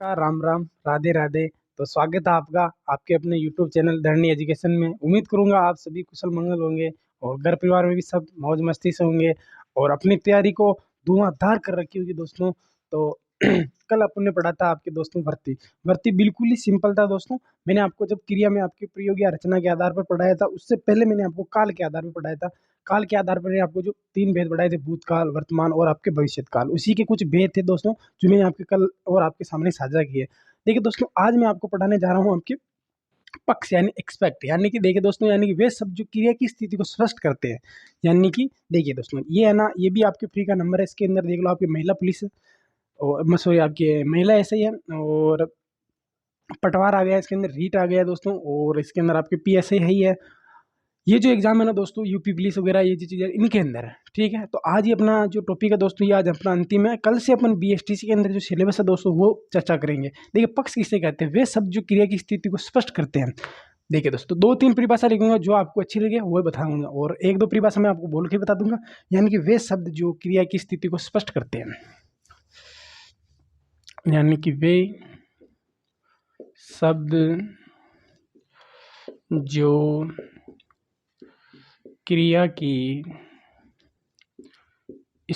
नमस्कार, राम राम, राधे राधे। तो स्वागत है आपका आपके अपने यूट्यूब चैनल धरनी एजुकेशन में। उम्मीद करूंगा आप सभी कुशल मंगल होंगे और घर परिवार में भी सब मौज मस्ती से होंगे और अपनी तैयारी को धुआंधार कर रखी होगी दोस्तों। तो कल अपन ने पढ़ा था आपके दोस्तों भर्ती भर्ती बिल्कुल ही सिंपल था दोस्तों। मैंने आपको जब क्रिया में आपके प्रयोग या रचना के आधार पर पढ़ाया था, उससे पहले मैंने आपको काल के आधार पर पढ़ाया था। काल के आधार पर मैंने आपको जो 3 भेद पढ़ाए थे, भूतकाल, वर्तमान और आपके भविष्य काल, उसी के कुछ भेद थे दोस्तों जो मैंने आपके कल और आपके सामने साझा किए। देखिए दोस्तों, आज मैं आपको पढ़ाने जा रहा हूँ आपके पक्ष यानी एक्सपेक्ट, यानी कि देखिए दोस्तों, यानी कि वे शब्द जो क्रिया की स्थिति को स्पष्ट करते हैं। यानी कि देखिए दोस्तों, ये है ना, ये भी आपके फ्री का नंबर है। इसके अंदर देख लो, आपकी महिला पुलिस और सॉरी आपके महिला ऐसे ही है, और पटवार आ गया, इसके अंदर रीट आ गया दोस्तों, और इसके अंदर आपके पीएसआई है ही है। ये जो एग्जाम है ना दोस्तों, यूपी पुलिस वगैरह, ये जो चीज़ें इनके अंदर है। ठीक है, तो आज ये अपना जो टॉपिक है दोस्तों, ये आज अपना अंतिम है। कल से अपन बीएसटीसी के अंदर जो सिलेबस है दोस्तों, वो चर्चा करेंगे। देखिए, पक्ष किसे कहते हैं? वे शब्द जो क्रिया की स्थिति को स्पष्ट करते हैं। देखिए दोस्तों, 2-3 परिभाषा लिखूंगा, जो आपको अच्छी लगे वो बताऊंगा, और 1-2 परिभाषा मैं आपको बोल के बता दूंगा। यानी कि वे शब्द जो क्रिया की स्थिति को स्पष्ट करते हैं, यानी कि वे शब्द जो क्रिया की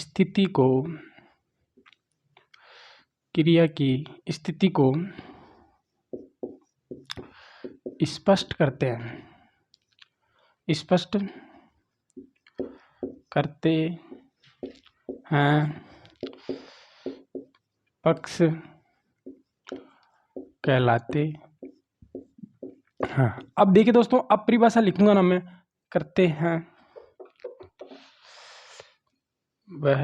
स्थिति को स्पष्ट करते हैं, पक्ष कहलाते हैं। अब देखिए दोस्तों, अब परिभाषा लिखूंगा ना मैं, करते हैं वह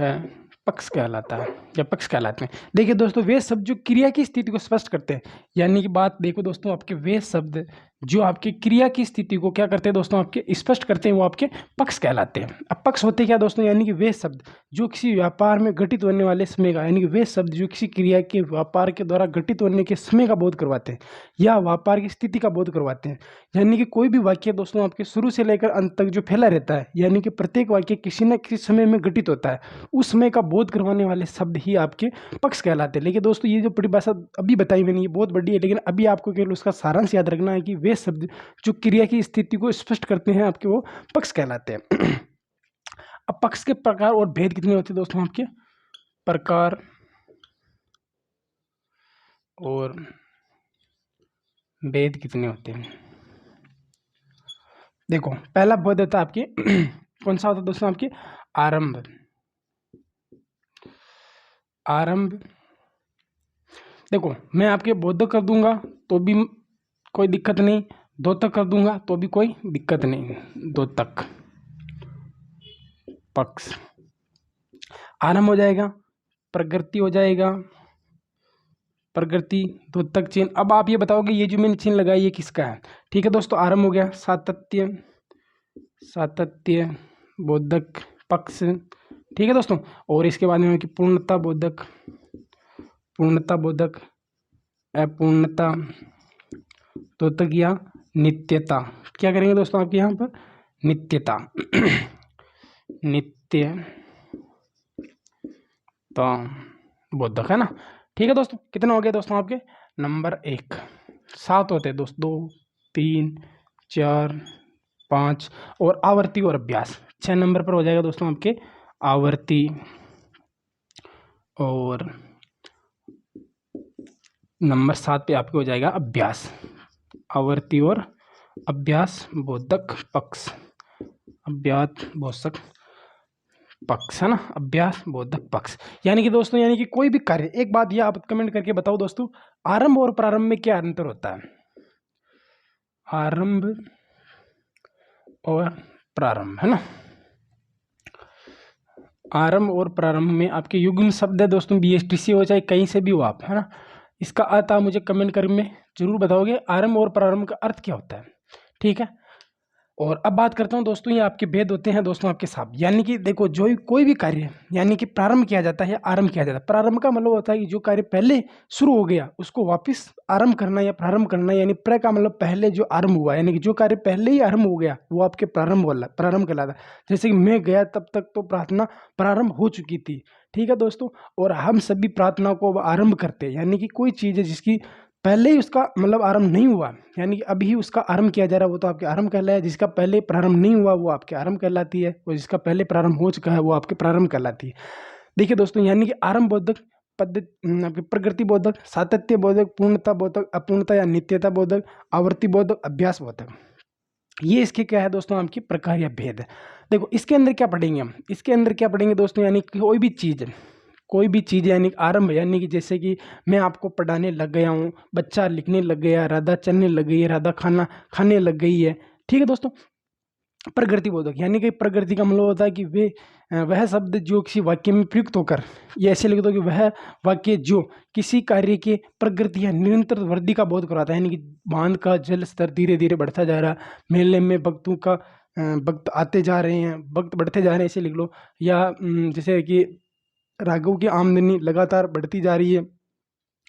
पक्ष कहलाता है या पक्ष कहलाते हैं। देखिए दोस्तों, वे शब्द जो क्रिया की स्थिति को स्पष्ट करते हैं, यानी कि बात देखो दोस्तों, आपके वे शब्द जो आपके क्रिया की स्थिति को क्या करते हैं दोस्तों, आपके स्पष्ट करते हैं, वो आपके पक्ष कहलाते हैं। अब पक्ष होते क्या दोस्तों? यानी कि वे शब्द जो किसी व्यापार में घटित होने वाले समय का, यानी कि वे शब्द जो किसी क्रिया के व्यापार के द्वारा घटित होने के समय का बोध करवाते हैं या व्यापार की स्थिति का बोध करवाते हैं। यानी कि कोई भी वाक्य दोस्तों आपके शुरू से लेकर अंत तक जो फैला रहता है, यानी कि प्रत्येक वाक्य किसी न किसी समय में घटित होता है, उस समय का बोध करवाने वाले शब्द ही आपके पक्ष कहलाते हैं। लेकिन दोस्तों, ये जो परिभाषा अभी बताई मैंने, ये बहुत बड़ी है, लेकिन अभी आपको केवल उसका सारांश याद रखना है कि वे शब्द जो क्रिया की स्थिति को स्पष्ट करते हैं, आपके वो पक्ष कहलाते हैं। अब पक्ष के प्रकार और भेद कितने होते हैं दोस्तों? आपके प्रकार और भेद कितने होते हैं? देखो, पहला भेद होता है आपके कौन सा होता है दोस्तों? आपके आरंभ। देखो, मैं आपके बोधक कर दूंगा तो भी कोई दिक्कत नहीं, द्योतक कर दूंगा तो भी कोई दिक्कत नहीं। द्योतक पक्ष आरंभ हो जाएगा, प्रकृति हो जाएगा, प्रकृति, द्योतक चिन्ह। अब आप ये बताओगे, ये जो मैंने चिन्ह लगाया ये किसका है? ठीक है दोस्तों, आरंभ हो गया, सातत्य बोधक पक्ष। ठीक है दोस्तों, और इसके बाद में पूर्णता बोधक, अपूर्णता द्योतक या नित्यता। क्या करेंगे दोस्तों आपके यहाँ पर? नित्यता बोधक है ना। ठीक है दोस्तों, कितना हो गया दोस्तों आपके? नंबर 1। 7 होते हैं दोस्त, 2, 3, 4, 5, और आवर्ती और अभ्यास 6 नंबर पर हो जाएगा दोस्तों आपके आवर्ती और नंबर 7 पे आपके हो जाएगा अभ्यास। आवर्ती और अभ्यास बोधक पक्ष, अभ्यास बोधक पक्ष है ना, अभ्यास बोधक पक्ष। यानी कि दोस्तों, यानी कि कोई भी कार्य, एक बात ये आप कमेंट करके बताओ दोस्तों, आरंभ और प्रारंभ में क्या अंतर होता है? आरंभ और प्रारंभ है ना, आरंभ और प्रारंभ में आपके युग्म शब्द है दोस्तों, बीएसटीसी हो चाहे कहीं से भी हो आप, है ना। इसका अर्थ आप मुझे कमेंट कर में जरूर बताओगे, आरंभ और प्रारंभ का अर्थ क्या होता है। ठीक है, और अब बात करता हूं दोस्तों, ये आपके भेद होते हैं दोस्तों आपके साथ। यानी कि देखो, जो कोई भी कार्य यानी कि प्रारंभ किया जाता है या आरंभ किया जाता है। प्रारंभ का मतलब होता है कि जो कार्य पहले शुरू हो गया उसको वापस आरंभ करना या प्रारंभ करना, यानी प्र का मतलब पहले जो आरंभ हुआ, यानी कि जो कार्य पहले ही आरंभ हो गया वो आपके प्रारंभ कहलाता है। जैसे कि मैं गया तब तक तो प्रार्थना प्रारंभ हो चुकी थी। ठीक है दोस्तों। और हम सभी प्रार्थना को अब आरंभ करते हैं, यानी कि कोई चीज़ है जिसकी पहले ही उसका मतलब आरंभ नहीं हुआ, यानी कि अभी ही उसका आरंभ किया जा रहा है, वो तो आपके आरंभ कहलाया। जिसका पहले प्रारंभ नहीं हुआ वो आपके आरंभ कहलाती है, और जिसका पहले प्रारंभ हो चुका है वो आपके प्रारंभ कहलाती है। देखिए दोस्तों, यानी कि आरंभ बोधक, पद्धति आपके प्रकृति बोधक, सातत्य बोधक, पूर्णता बोधक, अपूर्णता या नित्यता बोधक, आवर्ती बोधक, अभ्यास बोधक, ये इसके क्या है दोस्तों, आपकी प्रकार या भेद है। देखो इसके अंदर क्या पढ़ेंगे हम, इसके अंदर क्या पढ़ेंगे दोस्तों, यानी कि कोई भी चीज़ यानी कि आरंभ, यानी कि जैसे कि मैं आपको पढ़ाने लग गया हूँ, बच्चा लिखने लग गया, राधा चलने लग गई है, राधा खाना खाने लग गई है। ठीक है दोस्तों। प्रकृति बोधक, यानी कि प्रकृति का मतलब होता है कि वह शब्द जो किसी वाक्य में प्रयुक्त होकर, ये ऐसे लिख दो कि वह वाक्य जो किसी कार्य के प्रगति या निरंतर वृद्धि का बोध कराता है, यानी कि बांध का जल स्तर धीरे धीरे बढ़ता जा रहा है, मेले में भक्तों का भक्त आते जा रहे हैं, भक्त बढ़ते जा रहे हैं, ऐसे लिख लो। या जैसे कि राघव की आमदनी लगातार बढ़ती जा रही है,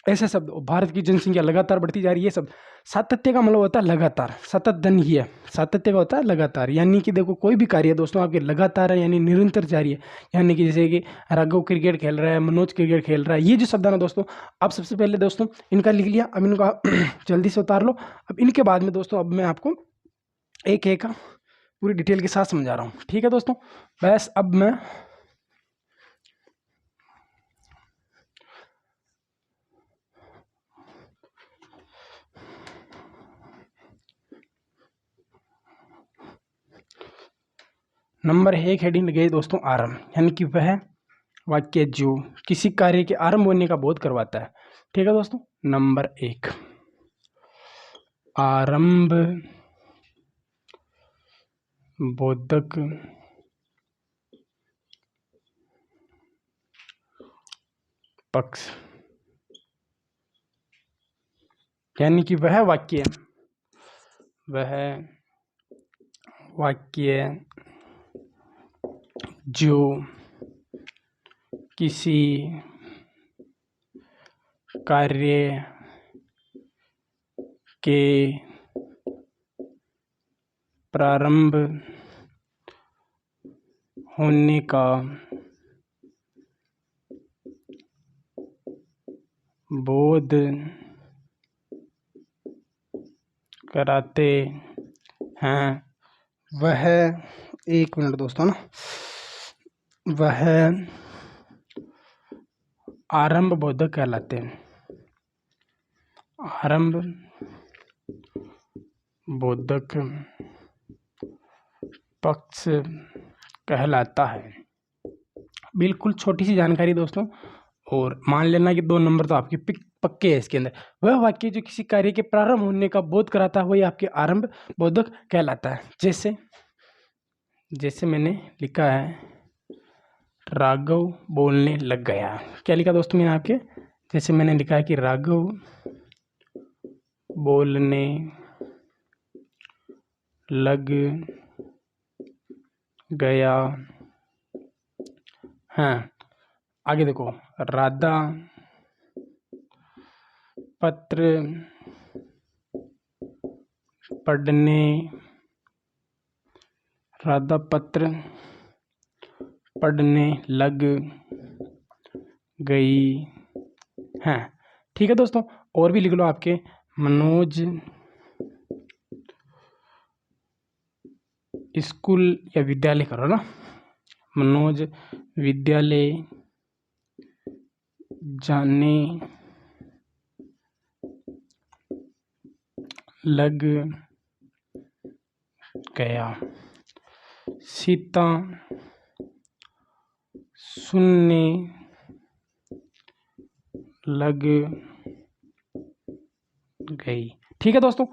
ऐसे शब्द। भारत की जनसंख्या लगातार बढ़ती जा रही है, ये सब। सातत्य का मतलब होता है लगातार, सतत धन ही है, सातत्य का होता है लगातार। यानी कि देखो कोई भी कार्य है दोस्तों आपके लगातार है, यानी निरंतर जारी है। यानी कि जैसे कि राघव क्रिकेट खेल रहा है, मनोज क्रिकेट खेल रहा है, ये जो शब्द है ना दोस्तों, अब सबसे पहले दोस्तों इनका लिख लिया, अब इनका जल्दी से उतार लो। अब इनके बाद में दोस्तों अब मैं आपको एक एक पूरी डिटेल के साथ समझा रहा हूँ। ठीक है दोस्तों। बस अब मैं नंबर एक हेडिंग गई दोस्तों, आरंभ, यानी कि वह वाक्य जो किसी कार्य के आरंभ होने का बोध करवाता है। ठीक है दोस्तों। नंबर एक, आरंभ बोधक पक्ष, यानी कि वह वाक्य जो किसी कार्य के प्रारंभ होने का बोध कराते हैं, वह, एक मिनट दोस्तों ना, वह आरंभ बोधक कहलाते हैं। आरंभ बोधक पक्ष कहलाता है। बिल्कुल छोटी सी जानकारी दोस्तों, और मान लेना कि 2 नंबर तो आपके पक्के हैं इसके अंदर। वह वाक्य जो किसी कार्य के प्रारंभ होने का बोध कराता है वही आपके आरंभ बोधक कहलाता है। जैसे मैंने लिखा है, राघव बोलने लग गया। क्या लिखा दोस्तों मैंने आपके, जैसे मैंने लिखा है कि राघव बोलने लग गया। हाँ, आगे देखो, राधा पत्र पढ़ने लग गई है। ठीक है दोस्तों। और भी लिख लो आपके, मनोज स्कूल या विद्यालय करो ना, मनोज विद्यालय जाने लग गया। सीता सुनने लग गई। ठीक है दोस्तों।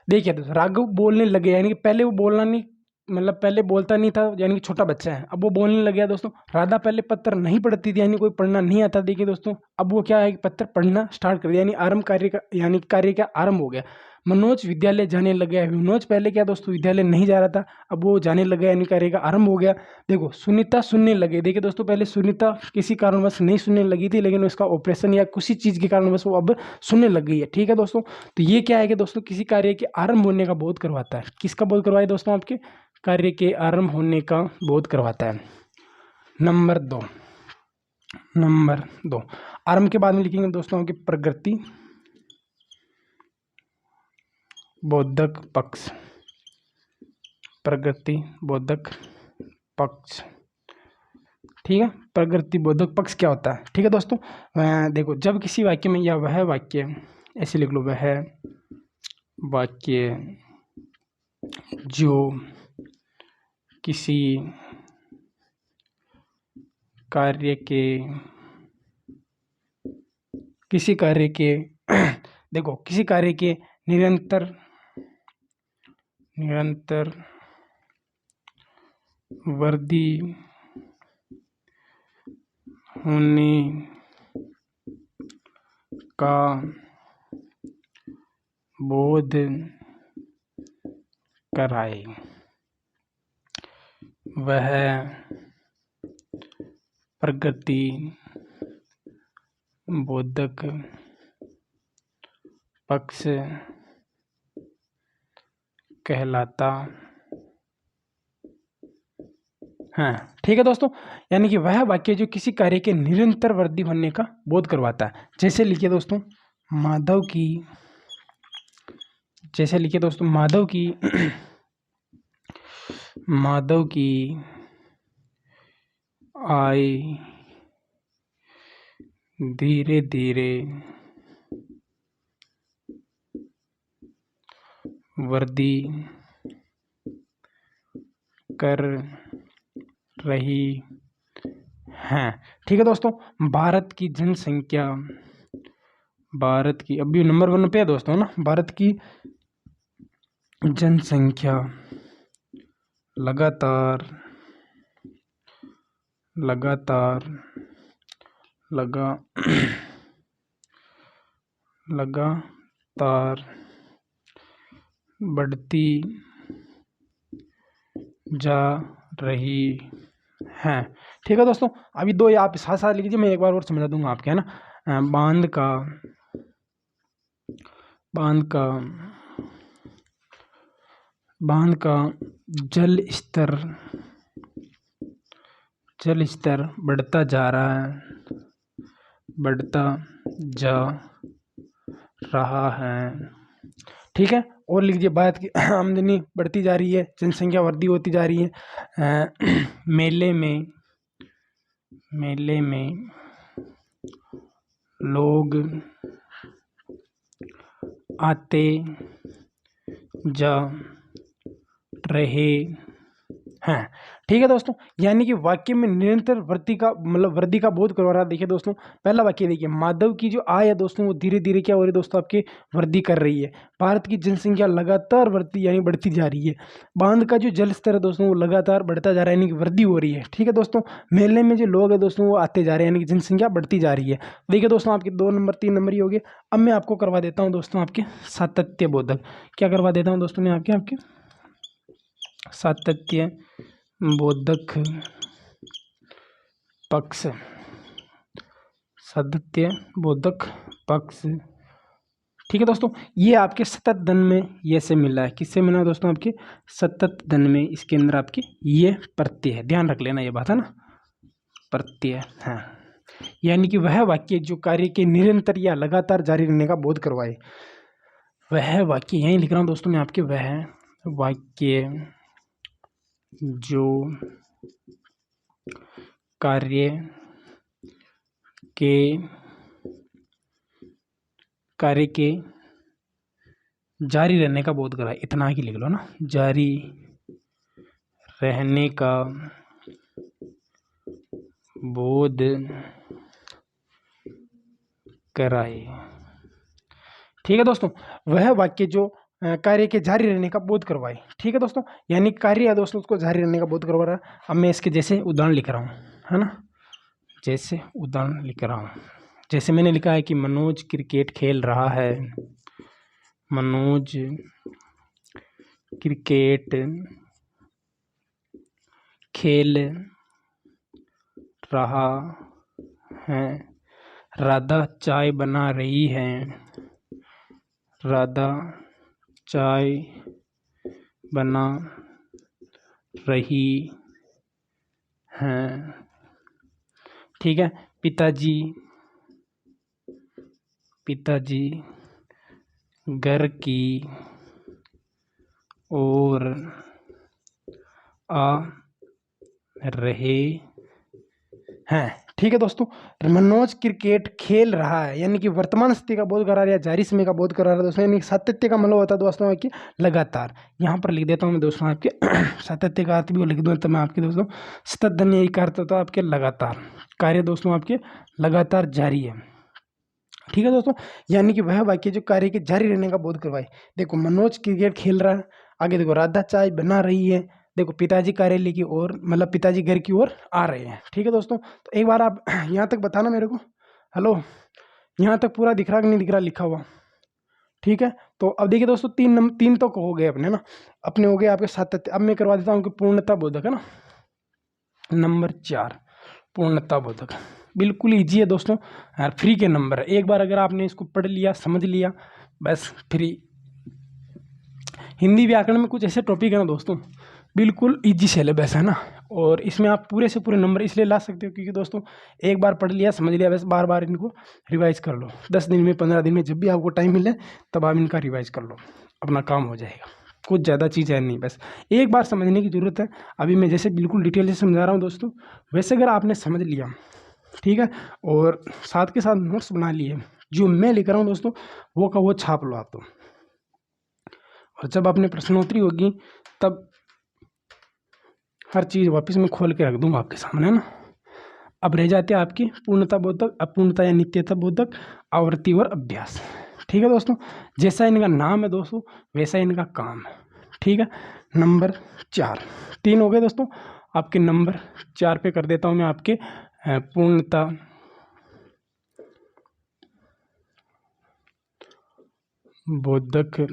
देखिए दोस्तों, राघव बोलने लगे, यानी कि पहले वो बोलना नहीं, मतलब पहले बोलता नहीं था, यानी कि छोटा बच्चा है, अब वो बोलने लग गया दोस्तों। राधा पहले पत्र नहीं पढ़ती थी, यानी कोई पढ़ना नहीं आता। देखिए दोस्तों, अब वो क्या है कि पत्र पढ़ना स्टार्ट कर दिया, यानी आरंभ कार्य का, यानी कार्य का आरंभ हो गया। मनोज विद्यालय जाने लग गया। मनोज पहले क्या दोस्तों, विद्यालय नहीं जा रहा था, अब वो जाने लग गया, यानी कार्य का आरंभ हो गया। देखो, सुनीता सुनने लगे। देखिए दोस्तों, पहले सुनीता किसी कारणवश नहीं सुनने लगी थी, लेकिन उसका ऑपरेशन या किसी चीज़ के कारणवश वो अब सुनने लग गई है। ठीक है दोस्तों। तो ये क्या है कि दोस्तों किसी कार्य के आरंभ होने का बोध करवाता है। किसका बोध करवाए दोस्तों, आपके कार्य के आरंभ होने का बोध करवाता है। नंबर 2, नंबर 2, आरंभ के बाद में लिखेंगे दोस्तों आपके प्रगति बोधक पक्ष, प्रगति बोधक पक्ष। ठीक है, प्रगति बोधक पक्ष क्या होता है? ठीक है दोस्तों, देखो जब किसी वाक्य में या वह वाक्य, ऐसे लिख लो, वह वाक्य जो किसी कार्य के देखो किसी कार्य के निरंतर वृद्धि होने का बोध कराए, वह प्रगति बोधक पक्ष कहलाता है। ठीक है दोस्तों, यानी कि वह वाक्य जो किसी कार्य के निरंतर वृद्धि होने का बोध करवाता है। जैसे लिखिए दोस्तों, माधव की आय धीरे धीरे वृद्धि कर रही है। ठीक है दोस्तों, भारत की अभी नंबर 1 पे है दोस्तों ना, भारत की जनसंख्या लगातार बढ़ती जा रही है। ठीक है दोस्तों, अभी 2 आप साथ साथ लिख लीजिए, मैं एक बार और समझा दूंगा आपके, है ना। बांध का जल स्तर बढ़ता जा रहा है। ठीक है, और लिख दीजिए, भारत की आमदनी बढ़ती जा रही है, जनसंख्या वृद्धि होती जा रही है। मेले में लोग आते जा रहे हैं। ठीक है दोस्तों, यानी कि वाक्य में निरंतर वृद्धि का बोध करवा रहा है। देखिए दोस्तों, पहला वाक्य देखिए, माधव की जो आय है दोस्तों वो धीरे धीरे क्या हो रही है दोस्तों, आपकी वृद्धि कर रही है। भारत की जनसंख्या लगातार बढ़ती जा रही है। बांध का जो जल स्तर है दोस्तों वो लगातार बढ़ता जा रहा है, यानी कि वृद्धि हो रही है। ठीक है दोस्तों, मेले में जो लोग है दोस्तों वो आते जा रहे हैं, यानी कि जनसंख्या बढ़ती जा रही है। देखिए दोस्तों, आपके 2 नंबर 3 नंबर ही हो गए। अब मैं आपको करवा देता हूँ दोस्तों आपके सातत्य बोधक। क्या करवा देता हूँ दोस्तों मैं आपके सातत्य बोधक पक्ष। ठीक है दोस्तों, ये आपके सतत धन में ये से मिला है। किससे मिला है दोस्तों? आपके सतत धन में। इसके अंदर आपके ये प्रत्यय है, ध्यान रख लेना, ये बात है ना, प्रत्यय है। यानी कि वह वाक्य जो कार्य के निरंतर या लगातार जारी रहने का बोध करवाए, वह वाक्य, यही लिख रहा हूं दोस्तों मैं आपके, वह वाक्य जो कार्य के जारी रहने का बोध कराए, इतना ही लिख लो ना, जारी रहने का बोध कराए। ठीक है दोस्तों, वह वाक्य जो कार्य के जारी रहने का बोध करवाए। ठीक है दोस्तों, यानी कार्य है दोस्तों उसको जारी रहने का बोध करवा रहा है। अब मैं इसके जैसे उदाहरण लिख रहा हूँ, है ना, जैसे उदाहरण लिख रहा हूँ। जैसे मैंने लिखा है कि मनोज क्रिकेट खेल रहा है, मनोज क्रिकेट खेल रहा है। राधा चाय बना रही है, राधा चाय बना रही है। ठीक है, पिताजी पिताजी घर की ओर आ रहे हैं। ठीक है दोस्तों, मनोज क्रिकेट खेल रहा है, यानी कि वर्तमान स्थिति का बोध करा रहा है, जारी समय का बोध करा रहा है दोस्तों, यानी सातत्य का मतलब होता है दोस्तों कि लगातार। यहाँ पर लिख देता हूँ मैं दोस्तों आपके सातत्य का अर्थ भी लिख दूँ तो मैं आपके दोस्तों सतत धन्य यही का अर्थ होता है आपके लगातार, कार्य दोस्तों आपके लगातार जारी है। ठीक है दोस्तों, यानी कि वह वाक्य जो कार्य के जारी रहने का बोध करवाए। देखो मनोज क्रिकेट खेल रहा है, आगे देखो राधा चाय बना रही है, देखो पिताजी कार्यालय की ओर मतलब पिताजी घर की ओर आ रहे हैं। ठीक है दोस्तों, तो एक बार आप यहाँ तक बताना मेरे को, हेलो यहाँ तक पूरा दिख रहा कि नहीं दिख रहा लिखा हुआ? ठीक है, तो अब देखिए दोस्तों तीन तो हो गए अपने ना, अपने हो गए आपके सातत्य। अब मैं करवा देता हूँ कि पूर्णता बोधक है ना, नंबर 4 पूर्णता बोधक, बिल्कुल ईजी है दोस्तों यार, फ्री के नंबर है। एक बार अगर आपने इसको पढ़ लिया समझ लिया बस फ्री। हिंदी व्याकरण में कुछ ऐसे टॉपिक है ना दोस्तों, बिल्कुल इजी सिलेबस है ना, और इसमें आप पूरे से पूरे नंबर इसलिए ला सकते हो क्योंकि दोस्तों एक बार पढ़ लिया समझ लिया, बस बार बार इनको रिवाइज कर लो। 10 दिन में 15 दिन में जब भी आपको टाइम मिले तब आप इनका रिवाइज कर लो, अपना काम हो जाएगा। कुछ ज़्यादा चीज़ है नहीं, बस एक बार समझने की ज़रूरत है। अभी मैं जैसे बिल्कुल डिटेल से समझा रहा हूँ दोस्तों, वैसे अगर आपने समझ लिया ठीक है, और साथ के साथ नोट्स बना लिए, जो मैं लिख रहा हूँ दोस्तों वो का वो छाप लो आप तो, और जब आपने प्रश्नोत्तरी होगी तब हर चीज़ वापस मैं खोल के रख दूंगा आपके सामने ना। अब रह जाते हैं आपकी पूर्णता बोधक, अपूर्णता या नित्यता बोधक, आवृत्ति और अभ्यास। ठीक है दोस्तों, जैसा इनका नाम है दोस्तों वैसा इनका काम है। ठीक है, नंबर 4 3 हो गए दोस्तों आपके, नंबर 4 पे कर देता हूँ मैं आपके पूर्णता बोधक,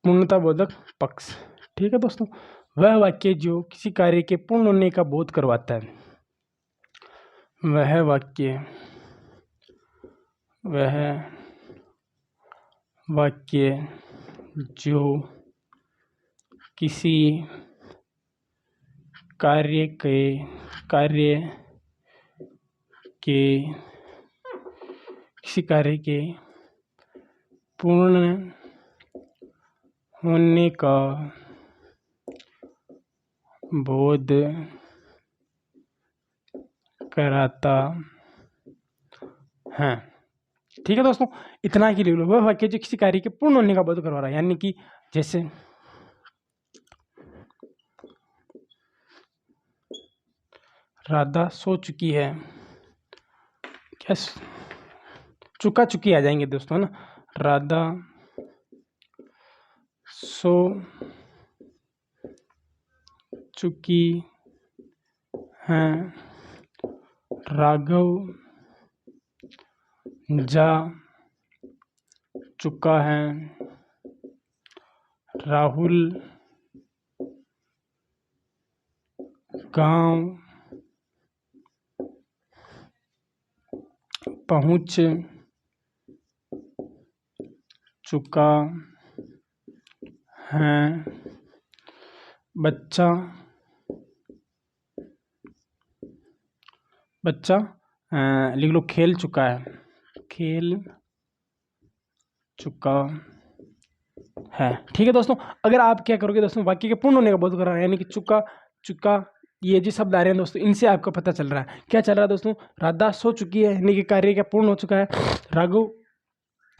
पूर्णता बोधक पक्ष। ठीक है दोस्तों, वह वाक्य जो किसी कार्य के पूर्ण होने का बोध करवाता है, वह वाक्य जो किसी कार्य के पूर्ण होने का बोध कराता है। ठीक है दोस्तों, इतना ही लिख लो, वह वाक्य जो किसी कार्य के पूर्ण होने का बोध करवा रहा है, यानी कि जैसे राधा सो चुकी है, क्या चुकी आ जाएंगे दोस्तों ना, राधा सो चुकी है, राघव जा चुका है, राहुल गांव पहुंच चुका है, बच्चा लिख लो खेल चुका है। ठीक है दोस्तों, अगर आप क्या करोगे दोस्तों, वाक्य के पूर्ण होने का बोध कर रहा है, यानी कि चुका ये जो शब्द आ रहे हैं दोस्तों, इनसे आपको पता चल रहा है क्या चल रहा है दोस्तों। राधा सो चुकी है यानी कि कार्य क्या पूर्ण हो चुका है, राघव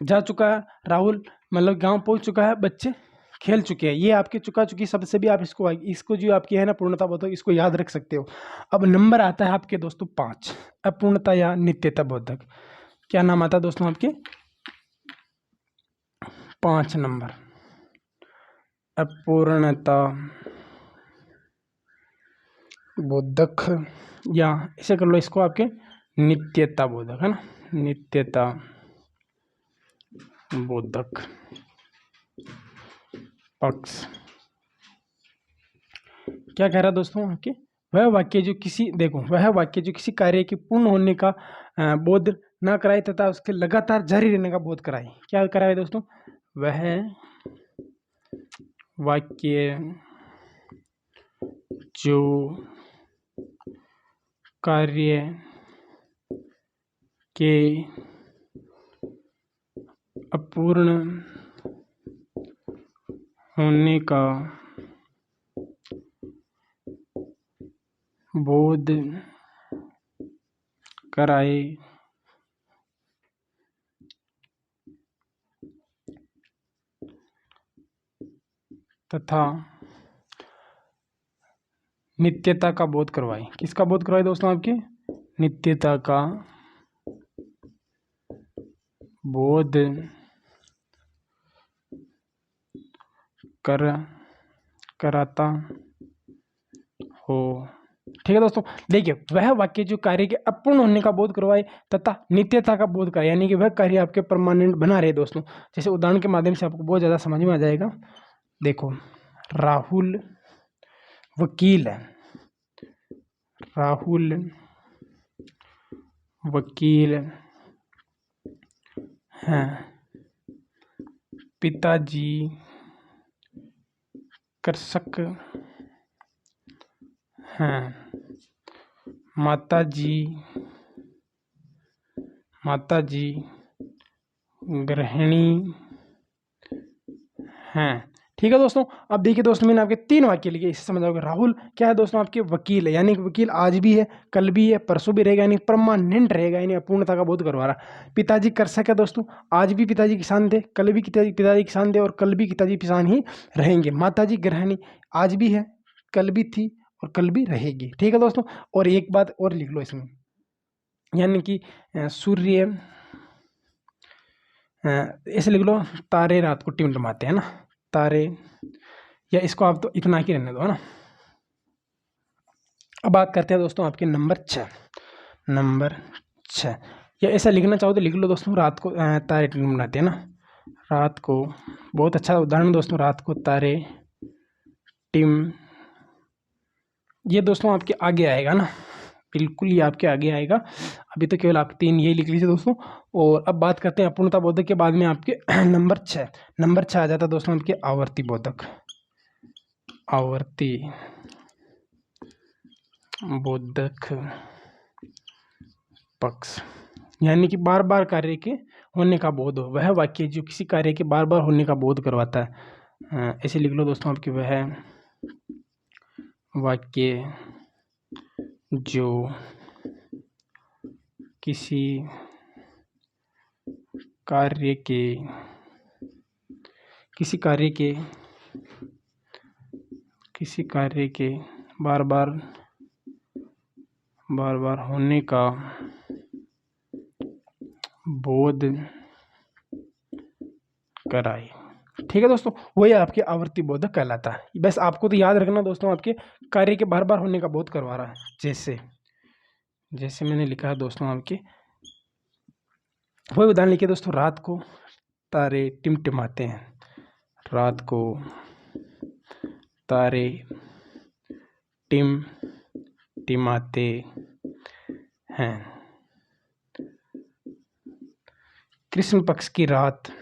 जा चुका है, राहुल मतलब गांव पहुंच चुका है, बच्चे खेल चुके हैं। ये आपके चुकी शब्द से भी आप इसको जो आपकी है ना पूर्णता बोधक, इसको याद रख सकते हो। अब नंबर आता है आपके दोस्तों 5, अपूर्णता या नित्यता बोधक। क्या नाम आता है दोस्तों आपके 5 नंबर, अपूर्णता बोधक, या इसे कर लो इसको आपके नित्यता बोधक है ना, नित्यता बोधक पक्ष। क्या कह रहा है दोस्तों आपके, वह वाक्य जो किसी कार्य के पूर्ण होने का बोध न कराए तथा उसके लगातार जारी रहने का बोध कराए। क्या कराए दोस्तों, वह वाक्य जो कार्य के अपूर्ण होने का बोध कराए तथा नित्यता का बोध करवाए। किसका बोध करवाए दोस्तों? आपके नित्यता का बोध कराता हो। ठीक है दोस्तों, देखिए वह वाक्य जो कार्य के अपूर्ण होने का बोध करवाए तथा नित्यता का बोध कराए, यानी कि वह कार्य आपके परमानेंट बना रहे दोस्तों। जैसे उदाहरण के माध्यम से आपको बहुत ज़्यादा समझ में आ जाएगा। देखो, राहुल वकील है, राहुल वकील हैं, पिताजी कृषक हैं, माताजी गृहिणी हैं। ठीक है दोस्तों, अब देखिए दोस्तों, मैंने आपके 3 वाक्य लिखे, इससे समझ आओगे। राहुल क्या है दोस्तों? आपके वकील है, यानी कि वकील आज भी है, कल भी है, परसों भी रहेगा, यानी परमानेंट रहेगा, यानी अपूर्णता का बोध करवा रहा। पिताजी कृषक है दोस्तों, आज भी पिताजी किसान थे, कल भी पिताजी किसान थे और कल भी पिताजी किसान ही रहेंगे। माताजी गृहिणी आज भी है, कल भी थी और कल भी रहेगी। ठीक है दोस्तों, और एक बात और लिख लो इसमें, यानी कि सूर्य, ऐसे लिख लो, तारे रात को टिमटिमाते हैं ना, तारे, या इसको आप तो इतना ही रहने दो, है ना। अब बात करते हैं दोस्तों आपके नंबर 6, या ऐसा लिखना चाहो तो लिख लो दोस्तों, रात को तारे टिमटिमाते हैं ना, रात को, बहुत अच्छा उदाहरण दोस्तों, रात को तारे टिम, ये दोस्तों आपके आगे आएगा ना, बिल्कुल ये आपके आगे आएगा। अभी तो केवल आप 3 यही लिख लीजिए दोस्तों। और अब बात करते हैं अपूर्णता बोधक के बाद में आपके नंबर 6 आ जाता है दोस्तों आपके आवर्ती बोधक, आवर्ती बोधक पक्ष, यानी कि बार बार कार्य के होने का बोध हो, वह वाक्य जो किसी कार्य के बार बार होने का बोध करवाता है। ऐसे लिख लो दोस्तों आपके, वह वाक्य जो किसी कार्य के बार बार होने का बोध कराए। ठीक है दोस्तों, वही आपके आवर्ती बोधक कहलाता है। बस आपको तो याद रखना दोस्तों, आपके कार्य के बार बार होने का बोध करवा रहा है। जैसे मैंने लिखा है दोस्तों आपके, वही उदाहरण लिखिए दोस्तों, रात को तारे टिमटिमाते हैं, रात को तारे टिमटिमाते हैं, कृष्ण पक्ष की रात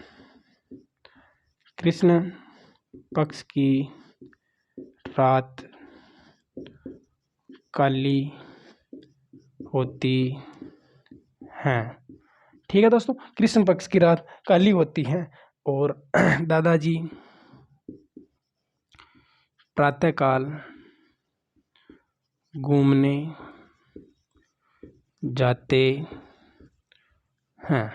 काली होती है। ठीक है दोस्तों, कृष्ण पक्ष की रात काली होती है। और दादाजी प्रातःकाल घूमने जाते हैं।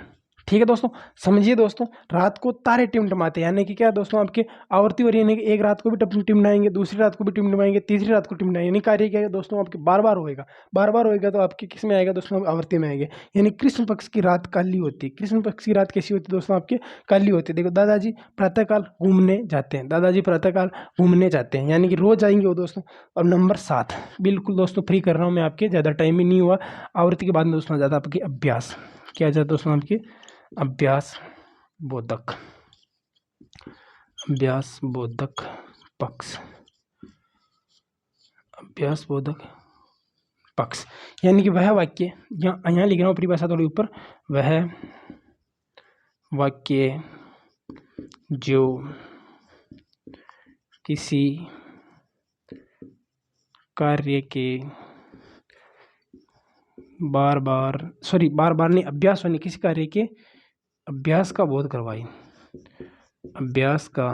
ठीक है दोस्तों, समझिए दोस्तों, रात को तारे टिमटिमाते, यानी कि क्या दोस्तों आपके आवर्ती हो रही है, यानी कि एक रात को भी टिमटिमाएंगे, दूसरी रात को भी टिमटिमाएंगे, तीसरी रात को टिमटिमाएंगे, यानी कार्य क्या है दोस्तों आपके बार बार होएगा तो आपके किस में आएगा दोस्तों? आवर्ती में आएगा। यानी कृष्ण पक्ष की रात काली होती है। कृष्ण पक्ष की रात कैसी होती है दोस्तों? आपके काली होती है। देखो, दादाजी प्रातःकाल घूमने जाते हैं, यानी कि रोज आएंगे वो दोस्तों। और नंबर 7, बिल्कुल दोस्तों फ्री कर रहा हूँ मैं आपके, ज़्यादा टाइम ही नहीं हुआ। आवृत्ति के बाद में दोस्तों ज़्यादा आपके अभ्यास, क्या जाता है दोस्तों आपके? अभ्यास बोधक पक्ष, अभ्यास बोधक पक्ष, यानी कि वह वाक्य, यहाँ लिख रहा हूँ परिभाषा थोड़ी ऊपर, वह वाक्य जो किसी कार्य के बार बार बार बार नहीं, अभ्यास होने किसी कार्य के अभ्यास का बोध करवाई, अभ्यास का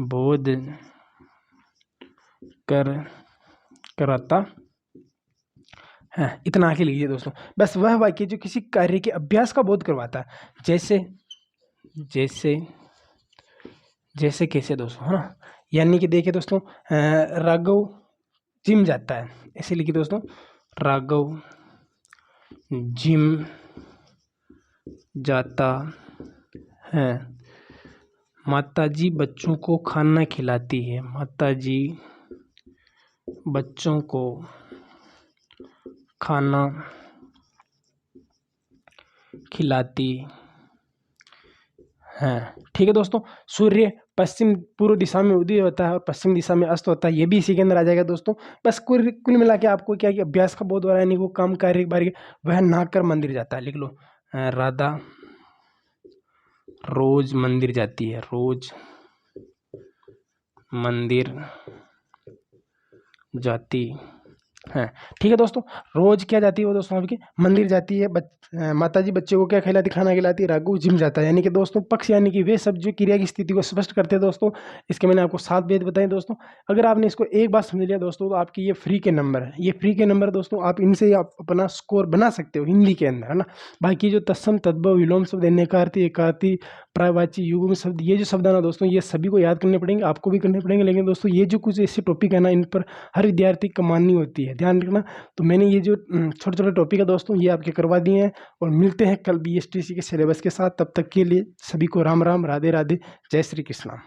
बोध कराता है। इतना आगे लिखिए दोस्तों, बस वह वाक्य जो किसी कार्य के अभ्यास का बोध करवाता है। जैसे जैसे जैसे कैसे दोस्तों, है ना। यानी कि देखिए दोस्तों, राघव जिम जाता है, ऐसे लिखिए दोस्तों, राघव जिम जाता है। माताजी बच्चों को खाना खिलाती है, माताजी बच्चों को खाना खिलाती है। ठीक है दोस्तों, सूर्य पश्चिम पूर्व दिशा में उदय होता है और पश्चिम दिशा में अस्त होता है, ये भी इसी के अंदर आ जाएगा दोस्तों। बस कुल मिला के आपको क्या कि अभ्यास का बोध हो रहा है, यानी वो काम कार्य के बारे वह नहा कर मंदिर जाता है। लिख लो, राधा रोज मंदिर जाती है, रोज मंदिर जाती है। ठीक है दोस्तों, रोज क्या जाती है वो दोस्तों आपके मंदिर जाती है। माताजी बच्चे को क्या खिलाती, खाना खिलाती है। राघव जिम जाता है, यानी कि दोस्तों पक्ष यानी कि वे सब जो क्रिया की स्थिति को स्पष्ट करते हैं दोस्तों। इसके मैंने आपको 7 भेद बताए दोस्तों। अगर आपने इसको एक बार समझ लिया दोस्तों, तो आपकी ये फ्री के नंबर है, ये फ्री के नंबर दोस्तों, आप इनसे आप अपना स्कोर बना सकते हो हिंदी के अंदर, है ना। बाकी जो तत्सम तद्भव विलोम शब्द, एकार्थी एकार्थी प्रायवाची युग्म शब्द, ये जो शब्द है ना दोस्तों, ये सभी को याद करने पड़ेंगे, आपको भी करने पड़ेंगे। लेकिन दोस्तों ये जो कुछ ऐसे टॉपिक है ना, इन पर हर विद्यार्थी को माननी होती है, ध्यान रखना। तो मैंने ये जो छोटे छोटे टॉपिक है दोस्तों, ये आपके करवा दिए हैं। और मिलते हैं कल BSTC के सिलेबस के साथ। तब तक के लिए सभी को राम राम, राधे राधे, जय श्री कृष्णा।